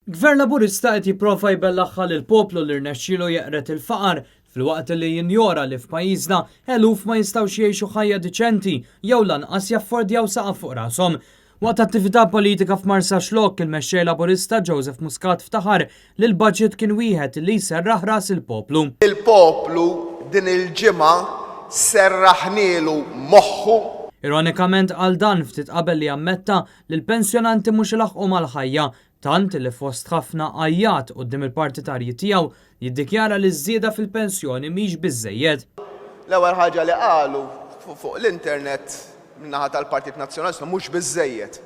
Gvern Laburista qed jipprova jbellaħħa lill-poplu li rnexxielu jeqret il-faqar filwaqt li jinjora li f'pajjiżna eluf ma jistgħux jgħixu ħajja diċenti jew lanqas jaffordjaw saqaf fuq rashom. Waqt attività politika f'Marsa Xlokk il-mexxej Laburista Joseph Muscat ftaħar li l-budget kien wieħed li jserraħ ras il-poplu. Il-poplu din il-ġimgħa serraħnielu moħħu. Ironikament għal dan ftit qabel li ammetta li l-pensjonanti mhux ilaħqu mal-ħajja tant li fost ħafna għajjat quddiem il-partitarji tiegħu jiddikjara li żieda fil-pensjoni mhix biżżejjed. L-ewwel ħaġa li qalu fuq l-internet min-naħa tal-Partit Nazzjonalista mhux biżżejjed.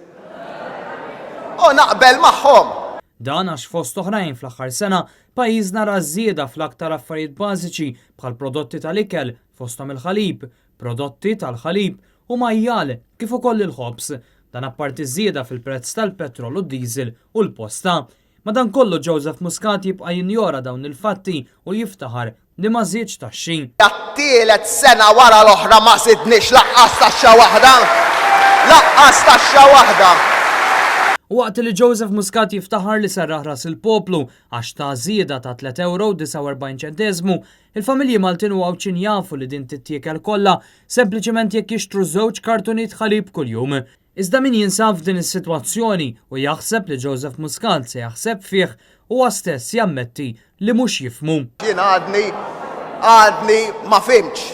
Naqbel magħhom. Dan għax fost oħrajn fl-aħħar sena pajjiżna ra żieda fl-aktar affarijiet bażiċi bħal prodotti tal-ikel fosthom il-ħalib, prodotti tal-ħalib u majjal kif ukoll il-ħobs. Dan apparti żieda fil-prezz tal-petrol u d-diesel u l-posta. Madankollu Joseph Muscat jibqa' jinjora dawn il-fatti u jiftaħar li ma żiedx taxxi. Tielet sena wara l-oħra ma sidniex laqqas taxxa waħda. Laqqas taxxa waħda. Waqt li Joseph Muscat jiftaħar li serraħ ras il-poplu għax ta' żieda ta' €3.49, il-familji Maltin u Għawċin jafu li din tittiekel kollha sempliċement jekk jixtru żewġ kartunijiet ħalib kuljum. Iżda min jinsab f'din is-sitwazzjoni u jaħseb li Joseph Muscat se jaħseb fih huwa stess jammetti li mhux jifhmu. Jien għadni ma fimx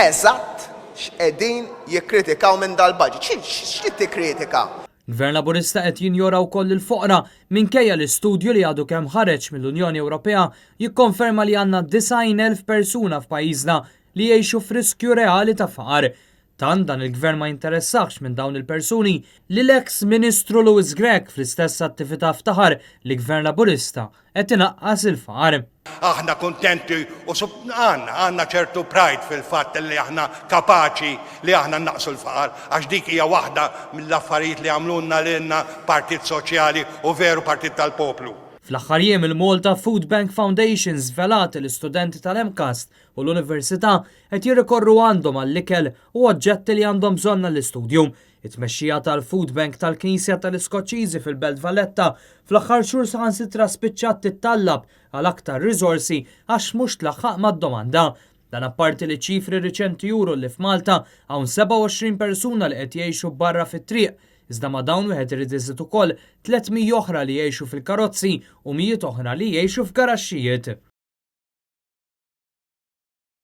eżatt x'qegħdin jikkritikaw minn dal-budget. X'qed tikkritika? Gvern Laburista qed jinjora wkoll il-foqra minkejja l-istudju li għadu kemm ħareġ mill-Unjoni Ewropea jikkonferma li għandna 90,000 persuna f'pajjiżna li jgħixu f'riskju reali ta' faqar. Tant dan il-gvern ma jinteressax minn dawn il-persuni li l-eks Ministru Louis Grech fl-istess attività ftaħar li gvern Laburista qed inaqqas il-faqar. Aħna kontenti u għandna ċertu pride fil-fatt li aħna kapaċi li aħna naqsu l-faqar għax dik hija waħda mill-affarijiet li għamlunna lilna Partit Soċjali u veru Partit tal-Poplu. Fl-aħħar jiem il-Malta Food Bank Foundation żvelat l-istudenti tal-MCAST u l-Università qed jirrikorru għandhom għall-ikel u oġġetti li għandhom bżonn għall-istudju. It-tmexxija tal-Food Bank tal-Knisja tal-Iskoċċiżi fil-Belt Valletta fl-aħħar xhur saħansitra spiċċat tittallab għal aktar riżorsi għax mhux tlaħħaq mad-domanda. Dan apparti li ċifri riċenti juru li f'Malta hawn 27 persuna li qed jgħixu barra fit-triq. Iżda ma dawn wieħed irid iżid ukoll 300 oħra li jgħixu fil-karozzi u 100 oħra li jgħixu f'garaxxijiet.